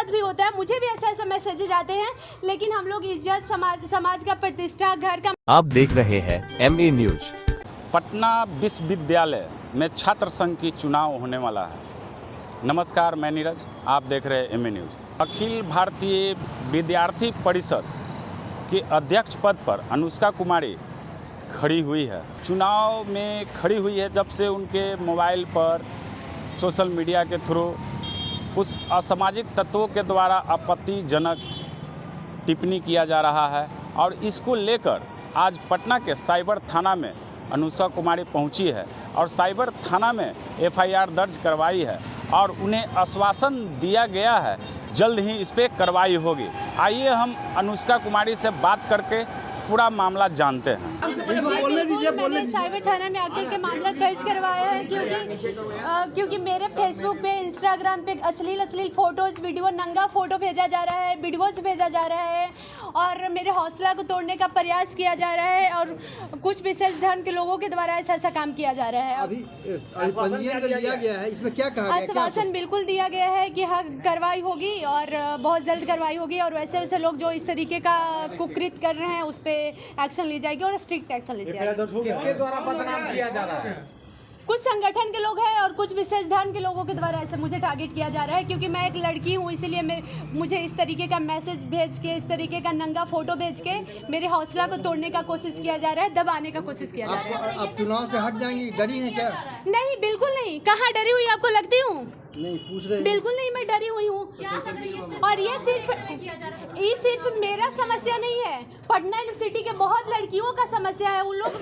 साथ भी होता है, मुझे भी ऐसे मैसेजेज आते हैं, लेकिन हम लोग इज्जत, समाज का प्रतिष्ठा, घर का। आप देख रहे हैं MA न्यूज। पटना विश्वविद्यालय में छात्र संघ की चुनाव होने वाला है। नमस्कार, मैं नीरज, आप देख रहे हैं MA न्यूज। अखिल भारतीय विद्यार्थी परिषद के अध्यक्ष पद पर अनुष्का कुमारी खड़ी हुई है। चुनाव में खड़ी हुई है जब से उनके मोबाइल पर सोशल मीडिया के थ्रू कुछ असामाजिक तत्वों के द्वारा आपत्तिजनक टिप्पणी किया जा रहा है, और इसको लेकर आज पटना के साइबर थाना में अनुष्का कुमारी पहुंची है और साइबर थाना में FIR दर्ज करवाई है और उन्हें आश्वासन दिया गया है जल्द ही इस पर कार्रवाई होगी। आइए हम अनुष्का कुमारी से बात करके पूरा मामला जानते हैं। मैंने साइबर थाना में आकर के मामला दर्ज करवाया है क्योंकि मेरे फेसबुक पे, इंस्टाग्राम पे अश्लील फोटोज, वीडियो, नंगा फोटो भेजा जा रहा है, वीडियोस भेजा जा रहा है और मेरे हौसला को तोड़ने का प्रयास किया जा रहा है और कुछ विशेष धर्म के लोगों के द्वारा ऐसा काम किया जा रहा है। अभी पंजीयन लिया गया है, इसमें क्या कहा गया? आश्वासन बिल्कुल दिया गया है कि हाँ कार्रवाई होगी और बहुत जल्द कार्रवाई होगी और वैसे लोग जो इस तरीके का कुकृत कर रहे हैं उस पर एक्शन ली जाएगी और स्ट्रिक्ट एक्शन ली जाएगी। किसके द्वारा बदनाम किया जा रहा है? कुछ संगठन के लोग हैं और कुछ विशेष धर्म के लोगों के द्वारा ऐसे मुझे टारगेट किया जा रहा है क्योंकि मैं एक लड़की हूँ, इसीलिए मुझे इस तरीके का मैसेज भेज के, इस तरीके का नंगा फोटो भेज के मेरे हौसला को तोड़ने का कोशिश किया जा रहा है, दबाने का कोशिश किया जा रहा है। आप चुनाव से हट जाएंगी, डरी हैं क्या? नहीं, बिल्कुल नहीं। कहाँ डरी हुई आपको लगती हूँ? नहीं, पूछ रहे हैं। बिल्कुल नहीं, मैं डरी हुई हूँ। और ये सिर्फ मेरा समस्या नहीं है, पटना यूनिवर्सिटी के बहुत लड़कियों का समस्या है। उन लोग,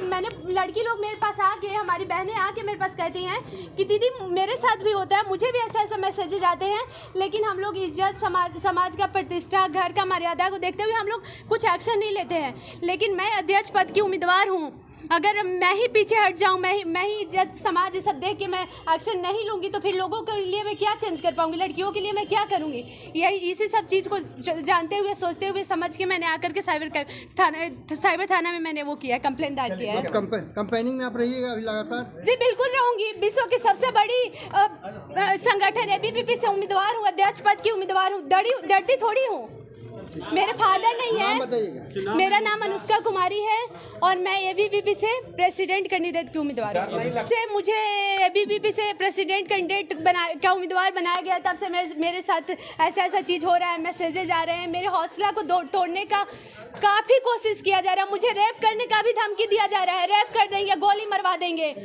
लड़की लोग मेरे पास आके, हमारी बहनें आके मेरे पास कहती हैं कि दीदी मेरे साथ भी होता है, मुझे भी ऐसे मैसेजेज आते हैं, लेकिन हम लोग इज्जत, समाज का प्रतिष्ठा, घर का मर्यादा को देखते हुए हम लोग कुछ एक्शन नहीं लेते हैं। लेकिन मैं अध्यक्ष पद की उम्मीदवार हूँ, अगर मैं ही पीछे हट जाऊं, मैं ही इज्जत, समाज ये सब देख के मैं एक्शन नहीं लूँगी तो फिर लोगों के लिए मैं क्या चेंज कर पाऊंगी, लड़कियों के लिए मैं क्या करूँगी? यही इसी सब चीज़ को जानते हुए, सोचते हुए, समझ के मैंने आकर के साइबर थाना में मैंने वो किया, कंप्लेंट दायर किया है। कंपेनिंग में आप रहिएगा अभी लगातार? जी बिल्कुल रहूँगी। विश्व की सबसे बड़ी संगठन ABVP से उम्मीदवार हूँ, अध्यक्ष पद की उम्मीदवार हूँ, डरती थोड़ी हूँ। मेरे फादर नहीं है, मेरा नाम अनुष्का कुमारी है और मैं ABVP से प्रेसिडेंट कैंडिडेट की उम्मीदवार हूँ। मुझे ABVP से प्रेसिडेंट कैंडिडेट का उम्मीदवार बनाया गया, तब से मेरे साथ ऐसा चीज़ हो रहा है, मैसेजेज आ रहे हैं, मेरे हौसला को तोड़ने का काफ़ी कोशिश किया जा रहा है, मुझे रेप करने का भी धमकी दिया जा रहा है, रेप कर देंगे, गोली मरवा देंगे।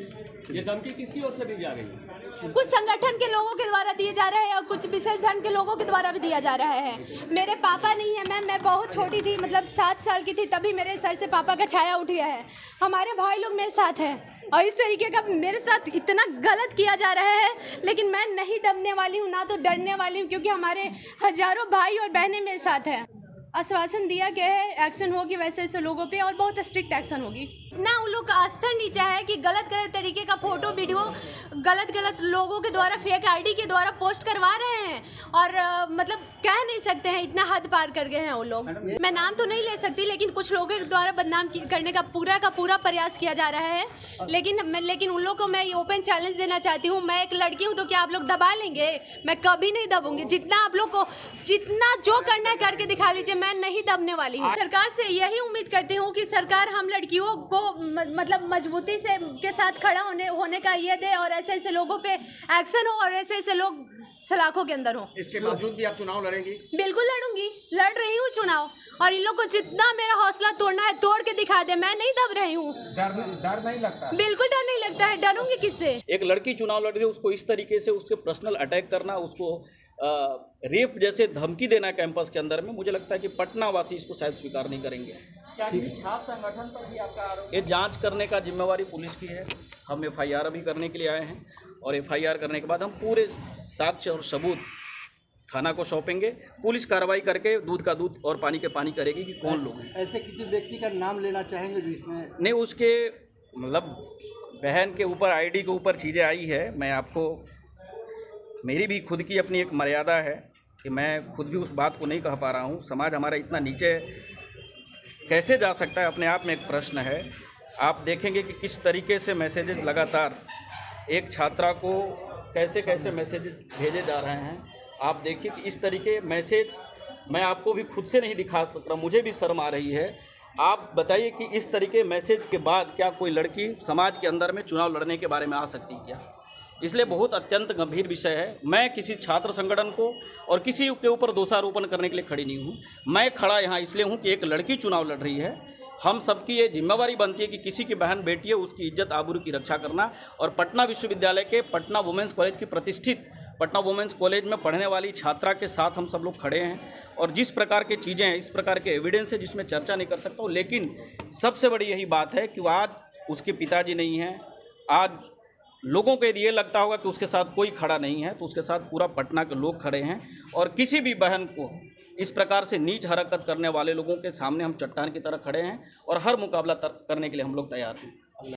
ये धमकी किसकी ओर से दी जा रही है? कुछ संगठन के लोगों के द्वारा दिए जा रहे हैं और कुछ विशेष धर्म के लोगों के द्वारा भी दिया जा रहा है। मेरे पापा नहीं है, मैं बहुत छोटी थी, मतलब 7 साल की थी, तभी मेरे सर से पापा का छाया उठ गया है। हमारे भाई लोग मेरे साथ हैं और इस तरीके का मेरे साथ इतना गलत किया जा रहा है, लेकिन मैं नहीं दबने वाली हूँ, ना तो डरने वाली हूँ, क्योंकि हमारे हजारों भाई और बहनें मेरे साथ हैं। आश्वासन दिया गया है, एक्शन होगी वैसे लोगों पे और बहुत स्ट्रिक्ट एक्शन होगी। ना उन लोग का स्तर नीचा है कि गलत तरीके का फोटो, वीडियो गलत लोगों के द्वारा, फेक ID के द्वारा पोस्ट करवा रहे हैं और मतलब कह नहीं सकते हैं, इतना हद पार कर गए हैं वो लोग। मैं नाम तो नहीं ले सकती, लेकिन कुछ लोगों के द्वारा बदनाम करने का पूरा प्रयास किया जा रहा है। लेकिन उन लोग को मैं ओपन चैलेंज देना चाहती हूँ। मैं एक लड़की हूँ तो क्या आप लोग दबा लेंगे? मैं कभी नहीं दबूंगी। जितना आप लोग को जितना जो करना है करके दिखा लीजिए, मैं नहीं दबने वाली हूँ। सरकार से यही उम्मीद करती हूँ कि सरकार हम लड़कियों को मतलब मजबूती से के साथ खड़ा होने का ये दे और ऐसे लोगों पे एक्शन हो और ऐसे लोग सलाखों के अंदर हो। इसके बावजूद भी आप चुनाव लड़ेंगी? बिल्कुल लड़ूंगी, लड़ रही हूँ चुनाव, और इन लोग को जितना मेरा हौसला तोड़ना है तोड़ के दिखा दे, मैं नहीं दब रही हूँ। डर नहीं लगता? बिल्कुल डर नहीं लगता है, डरूंगी किससे? एक लड़की चुनाव लड़ रही है, उसको इस तरीके से उसके पर्सनल अटैक करना, उसको रेप जैसे धमकी देना कैंपस के अंदर में, मुझे लगता है कि पटना वासी इसको शायद स्वीकार नहीं करेंगे। छात्र संगठन पर भी आपका आरोप? ये जांच करने का जिम्मेवारी पुलिस की है। हम FIR अभी करने के लिए आए हैं और FIR करने के बाद हम पूरे साक्ष्य और सबूत थाना को सौंपेंगे। पुलिस कार्रवाई करके दूध का दूध और पानी के पानी करेगी कि कौन लोग हैं। ऐसे किसी व्यक्ति का नाम लेना चाहेंगे जिसमें? नहीं, उसके मतलब बहन के ऊपर ID के ऊपर चीज़ें आई है। मैं आपको, मेरी भी खुद की अपनी एक मर्यादा है कि मैं खुद भी उस बात को नहीं कह पा रहा हूँ। समाज हमारा इतना नीचे कैसे जा सकता है, अपने आप में एक प्रश्न है। आप देखेंगे कि किस तरीके से मैसेजेस लगातार एक छात्रा को कैसे मैसेजेस भेजे जा रहे हैं आप देखिए कि इस तरीके मैसेज मैं आपको भी खुद से नहीं दिखा सक रहा, मुझे भी शर्म आ रही है। आप बताइए कि इस तरीके मैसेज के बाद क्या कोई लड़की समाज के अंदर में चुनाव लड़ने के बारे में आ सकती क्या? इसलिए बहुत अत्यंत गंभीर विषय है। मैं किसी छात्र संगठन को और किसी के ऊपर दोषारोपण करने के लिए खड़ी नहीं हूँ। मैं खड़ा यहाँ इसलिए हूँ कि एक लड़की चुनाव लड़ रही है। हम सबकी ये जिम्मेवारी बनती है कि किसी की बहन बेटी है उसकी इज्जत आबरू की रक्षा करना। और पटना विश्वविद्यालय के पटना वुमेंस कॉलेज की प्रतिष्ठित पटना वुमेंस कॉलेज में पढ़ने वाली छात्रा के साथ हम सब लोग खड़े हैं। और जिस प्रकार की चीज़ें हैं, इस प्रकार के एविडेंस है जिसमें चर्चा नहीं कर सकता हूँ, लेकिन सबसे बड़ी यही बात है कि आज उसके पिताजी नहीं हैं। आज लोगों को यदि ये लगता होगा कि उसके साथ कोई खड़ा नहीं है, तो उसके साथ पूरा पटना के लोग खड़े हैं। और किसी भी बहन को इस प्रकार से नीच हरकत करने वाले लोगों के सामने हम चट्टान की तरह खड़े हैं और हर मुकाबला करने के लिए हम लोग तैयार हैं।